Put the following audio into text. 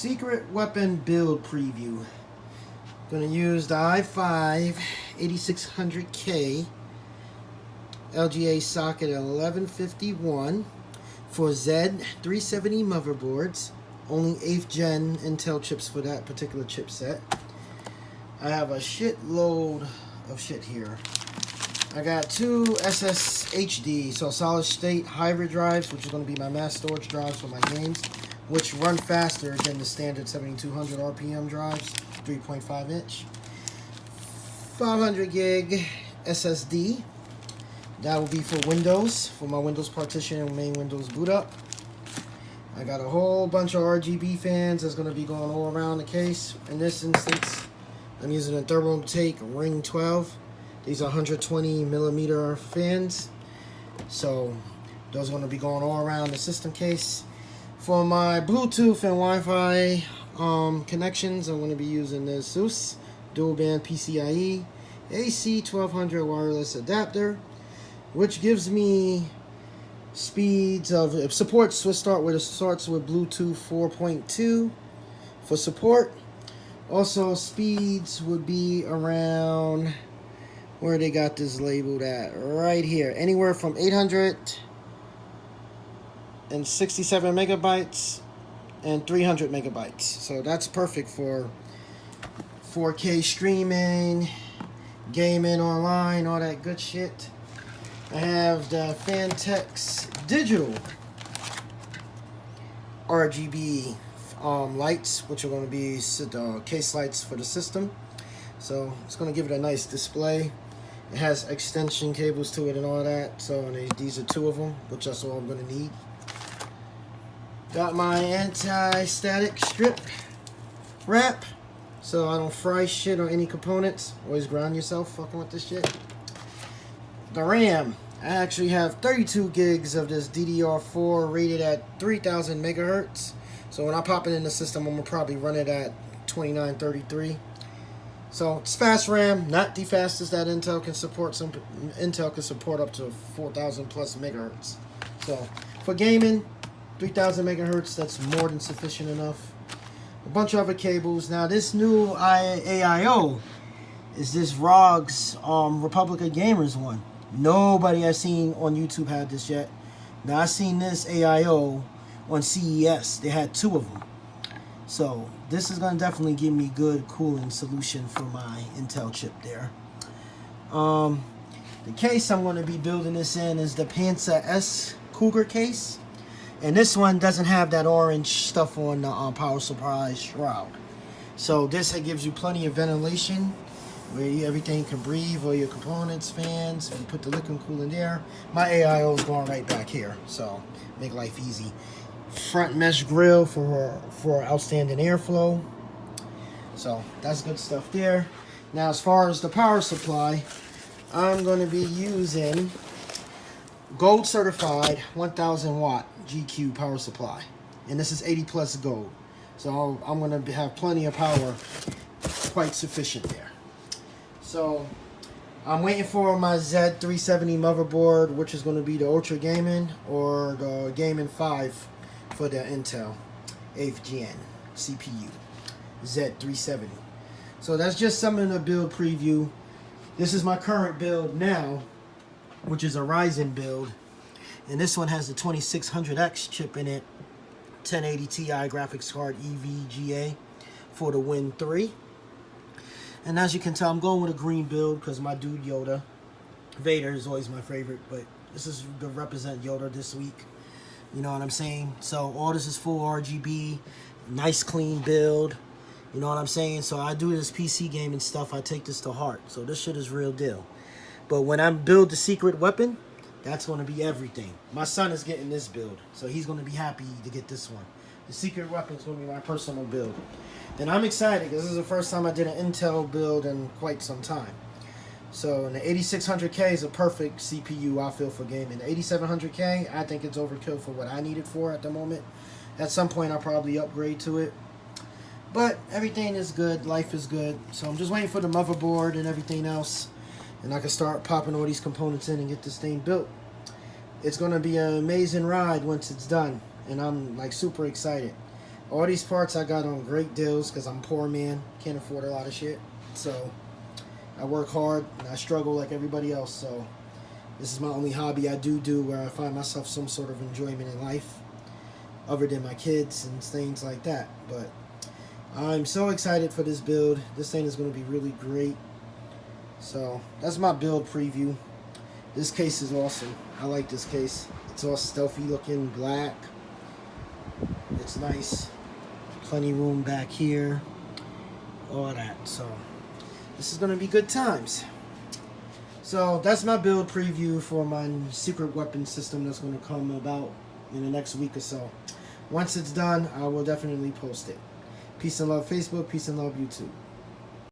Secret weapon build preview. Gonna use the i5 8600K LGA socket 1151 for Z370 motherboards. Only 8th gen Intel chips for that particular chipset. I have a shitload of shit here. I got two SSHD, so solid state hybrid drives, which is going to be my mass storage drives for my games, which run faster than the standard 7200 RPM drives, 3.5 inch. 500 gig SSD. That will be for Windows, for my Windows partition and main Windows boot up. I got a whole bunch of RGB fans that's going to be going all around the case. In this instance, I'm using a Thermaltake Ring 12. These are 120 millimeter fans. So those are going to be going all around the system case. For my Bluetooth and Wi-Fi connections, I'm going to be using the ASUS dual band PCIe AC 1200 wireless adapter, which gives me speeds of supports. Starts with Bluetooth 4.2 for support. Also, speeds would be around, where they got this labeled at, right here, anywhere from 867 megabytes and 300 megabytes. So that's perfect for 4K streaming, gaming online, all that good shit. I have the Fantex digital RGB lights, which are going to be case lights for the system. So it's going to give it a nice display. It has extension cables to it and all that. So these are two of them, which that's all I'm going to need. Got my anti-static strip wrap, so I don't fry shit on any components. Always ground yourself fucking with this shit. The RAM. I actually have 32 gigs of this DDR4 rated at 3000 megahertz. So when I pop it in the system, I'm going to probably run it at 2933. So it's fast RAM, not the fastest that Intel can support. Intel can support up to 4000 plus megahertz. So for gaming, 3000 megahertz, that's more than sufficient enough. A bunch of other cables. Now this new AIO is this ROG's Republic of Gamers one. Nobody I've seen on YouTube had this yet. Now I seen this AIO on CES. They had two of them. So this is going to definitely give me good cooling solution for my Intel chip there. The case I'm going to be building this in is the Panzer S Cougar case. And this one doesn't have that orange stuff on the power supply shroud. So this gives you plenty of ventilation where everything can breathe, all your components, fans. You put the liquid cooling there. My AIO is going right back here, so make life easy. Front mesh grill for outstanding airflow. So that's good stuff there. Now as far as the power supply, I'm going to be using gold certified 1000 watt GQ power supply, and this is 80 plus gold. So I'm going to have plenty of power, quite sufficient there. So I'm waiting for my Z370 motherboard, which is going to be the Ultra Gaming or the Gaming 5 for the Intel 8th Gen CPU Z370. So that's just some of the build preview. This is my current build now, which is a Ryzen build, and this one has the 2600X chip in it, 1080 Ti graphics card EVGA for the Win 3. And as you can tell, I'm going with a green build because my dude Yoda. Vader is always my favorite, but this is to represent Yoda this week. You know what I'm saying? So all this is full RGB, nice clean build. You know what I'm saying? So I do this PC gaming stuff. I take this to heart. So this shit is real deal. But when I build the secret weapon, that's going to be everything. My son is getting this build, so he's going to be happy to get this one. The secret weapon is going to be my personal build. And I'm excited because this is the first time I did an Intel build in quite some time. So the 8600K is a perfect CPU, I feel, for gaming. The 8700K, I think it's overkill for what I need it for at the moment. At some point, I'll probably upgrade to it. But everything is good. Life is good. So I'm just waiting for the motherboard and everything else. And I can start popping all these components in and get this thing built. It's going to be an amazing ride once it's done. And I'm like super excited. All these parts I got on great deals because I'm a poor man, can't afford a lot of shit. So I work hard and I struggle like everybody else. So this is my only hobby I do where I find myself some sort of enjoyment in life other than my kids and things like that. But I'm so excited for this build. This thing is going to be really great. So that's my build preview. This case is awesome. I like this case. It's all stealthy looking, black. It's nice. Plenty room back here. All that. So this is going to be good times. So that's my build preview for my secret weapon system that's going to come about in the next week or so. Once it's done, I will definitely post it. Peace and love Facebook. Peace and love YouTube.